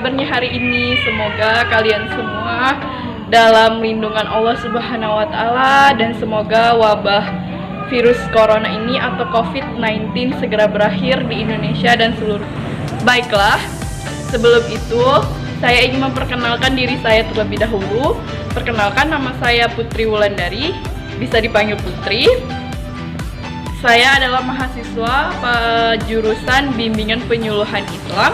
kabarnya hari ini? Semoga kalian semua dalam lindungan Allah Subhanahu wa Ta'ala, dan semoga wabah virus corona ini atau COVID-19 segera berakhir di Indonesia dan seluruh. Baiklah, sebelum itu saya ingin memperkenalkan diri saya terlebih dahulu. Perkenalkan, nama saya Putri Wulandari, bisa dipanggil Putri. Saya adalah mahasiswa jurusan Bimbingan Penyuluhan Islam,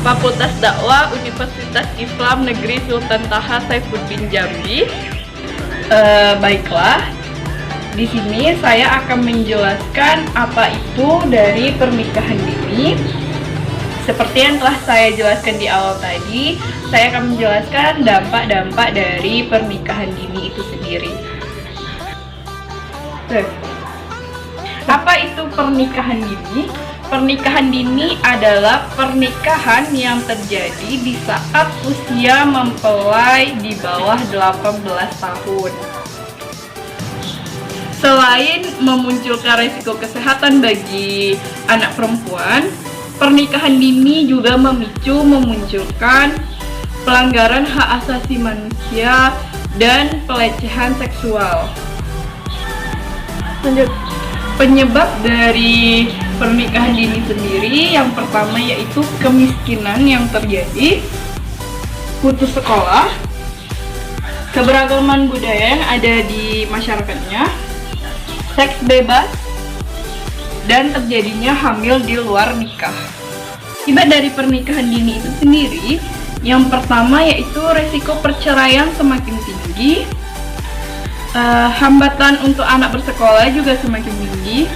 Fakultas Dakwah Universitas Islam Negeri Sultan Taha Saifuddin Jambi. Baiklah, di sini saya akan menjelaskan apa itu dari pernikahan dini. Seperti yang telah saya jelaskan di awal tadi, saya akan menjelaskan dampak-dampak dari pernikahan dini itu sendiri. Apa itu pernikahan dini? Pernikahan dini adalah pernikahan yang terjadi di saat usia mempelai di bawah 18 tahun. Selain memunculkan risiko kesehatan bagi anak perempuan, pernikahan dini juga memunculkan pelanggaran hak asasi manusia dan pelecehan seksual. Lanjut. Penyebab dari pernikahan dini sendiri yang pertama yaitu kemiskinan yang terjadi, putus sekolah, keberagaman budaya yang ada di masyarakatnya, seks bebas, dan terjadinya hamil di luar nikah. Akibat dari pernikahan dini itu sendiri, yang pertama yaitu resiko perceraian semakin tinggi, hambatan untuk anak bersekolah juga semakin tinggi,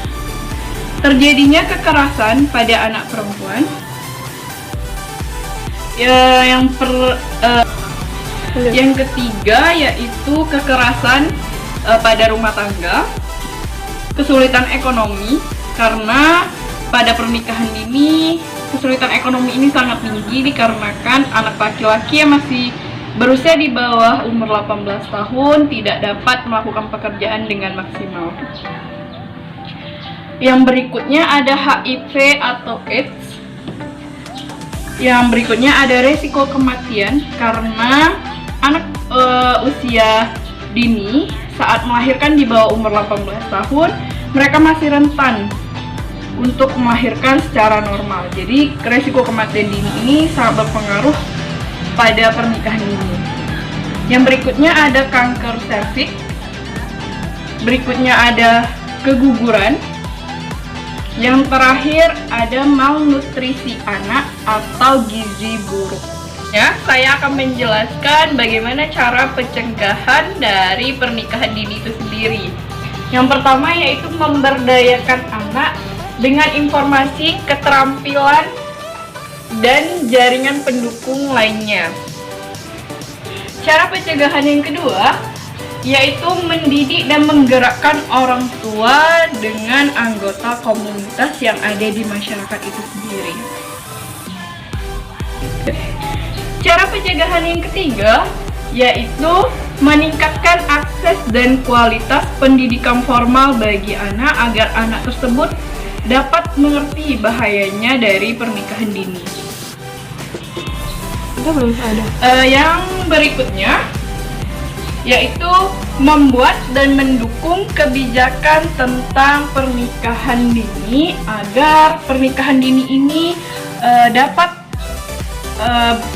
terjadinya kekerasan pada anak perempuan, yang ketiga yaitu kekerasan pada rumah tangga, kesulitan ekonomi, karena pada pernikahan dini kesulitan ekonomi ini sangat tinggi dikarenakan anak laki-laki yang masih berusia di bawah umur 18 tahun tidak dapat melakukan pekerjaan dengan maksimal. Yang berikutnya ada HIV atau AIDS. Yang berikutnya ada resiko kematian karena anak usia dini saat melahirkan di bawah umur 18 tahun, mereka masih rentan untuk melahirkan secara normal. Jadi resiko kematian dini ini sangat berpengaruh pada pernikahan ini. Yang berikutnya ada kanker serviks. Berikutnya ada keguguran. Yang terakhir ada malnutrisi anak atau gizi buruk. Ya, saya akan menjelaskan bagaimana cara pencegahan dari pernikahan dini itu sendiri. Yang pertama yaitu memberdayakan anak dengan informasi, keterampilan, dan jaringan pendukung lainnya. Cara pencegahan yang kedua yaitu mendidik dan menggerakkan orang tua dengan anggota komunitas yang ada di masyarakat itu sendiri. Cara pencegahan yang ketiga yaitu meningkatkan akses dan kualitas pendidikan formal bagi anak agar anak tersebut dapat mengerti bahayanya dari pernikahan dini. Itu belum ada. Yang berikutnya yaitu membuat dan mendukung kebijakan tentang pernikahan dini agar pernikahan dini ini dapat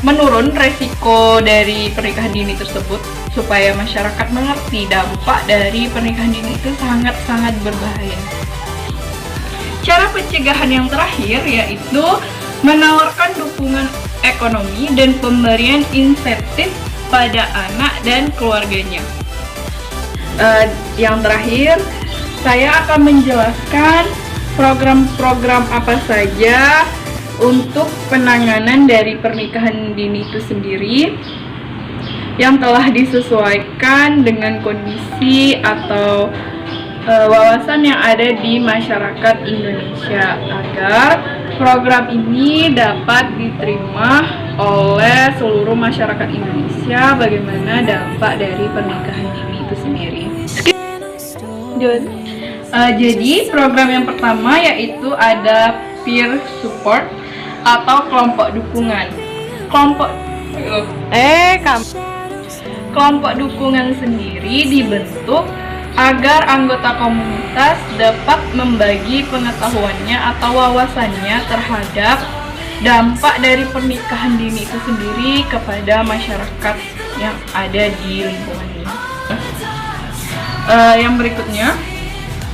menurun resiko dari pernikahan dini tersebut, supaya masyarakat mengerti dampak dari pernikahan dini itu sangat-sangat berbahaya. Cara pencegahan yang terakhir yaitu menawarkan dukungan ekonomi dan pemberian insentif pada anak dan keluarganya. Yang terakhir, saya akan menjelaskan program-program apa saja untuk penanganan dari pernikahan dini itu sendiri yang telah disesuaikan dengan kondisi atau wawasan yang ada di masyarakat Indonesia agar program ini dapat diterima oleh seluruh masyarakat Indonesia bagaimana dampak dari pernikahan dini itu sendiri. Jadi program yang pertama yaitu ada peer support atau kelompok dukungan. Kelompok kamu. kelompok dukungan sendiri dibentuk agar anggota komunitas dapat membagi pengetahuannya atau wawasannya terhadap dampak dari pernikahan dini itu sendiri kepada masyarakat yang ada di lingkungan ini. Yang berikutnya,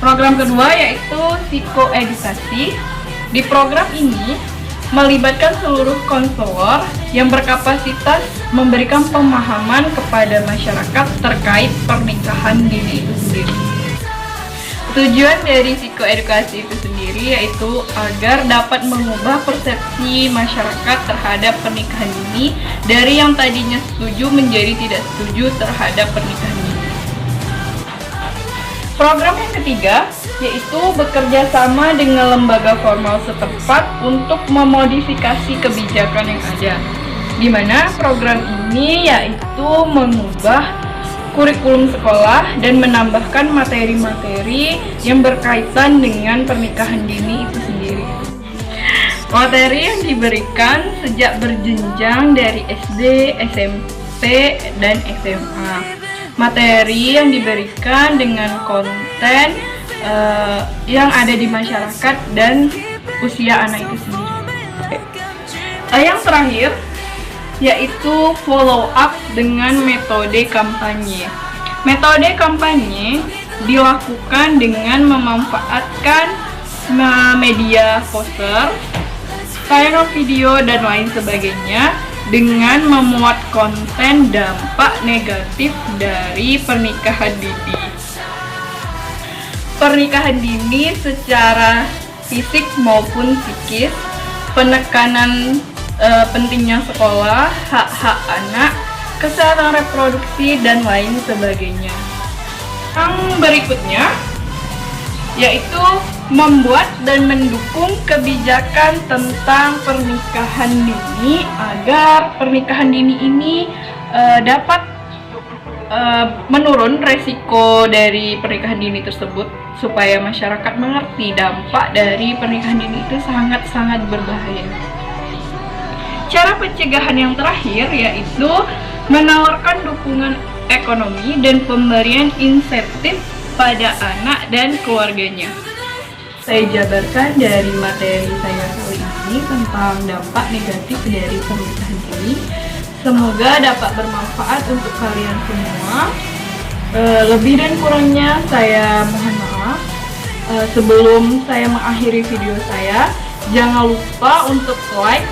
program kedua yaitu psikoedukasi. Di program ini melibatkan seluruh konselor yang berkapasitas memberikan pemahaman kepada masyarakat terkait pernikahan dini itu sendiri. Tujuan dari psikoedukasi itu sendiri yaitu agar dapat mengubah persepsi masyarakat terhadap pernikahan dini dari yang tadinya setuju menjadi tidak setuju terhadap pernikahan dini. Program yang ketiga yaitu bekerja sama dengan lembaga formal setempat untuk memodifikasi kebijakan yang ada. Di mana program ini yaitu mengubah kurikulum sekolah dan menambahkan materi-materi yang berkaitan dengan pernikahan dini itu sendiri. Materi yang diberikan sejak berjenjang dari SD, SMP, dan SMA. Materi yang diberikan dengan konten yang ada di masyarakat dan usia anak itu sendiri. Yang terakhir yaitu follow up dengan metode kampanye. Metode kampanye dilakukan dengan memanfaatkan media poster, tayangan video dan lain sebagainya dengan memuat konten dampak negatif dari pernikahan dini. Pernikahan dini secara fisik maupun psikis, penekanan pentingnya sekolah, hak-hak anak, kesehatan reproduksi, dan lain sebagainya. Yang berikutnya yaitu membuat dan mendukung kebijakan tentang pernikahan dini agar pernikahan dini ini dapat menurun resiko dari pernikahan dini tersebut, supaya masyarakat mengerti dampak dari pernikahan dini itu sangat-sangat berbahaya. Cara pencegahan yang terakhir yaitu menawarkan dukungan ekonomi dan pemberian insentif pada anak dan keluarganya. Saya jabarkan dari materi saya kali ini tentang dampak negatif dari pernikahan dini. Semoga dapat bermanfaat untuk kalian semua. Lebih dan kurangnya saya mohon maaf. Sebelum saya mengakhiri video saya, jangan lupa untuk like,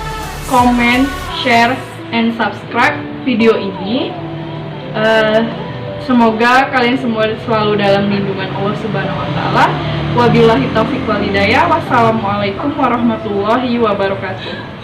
comment, share, and subscribe video ini. Semoga kalian semua selalu dalam lindungan Allah Subhanahu wa Ta'ala. Wabillahi taufiq wal hidayah. Wassalamualaikum warahmatullahi wabarakatuh.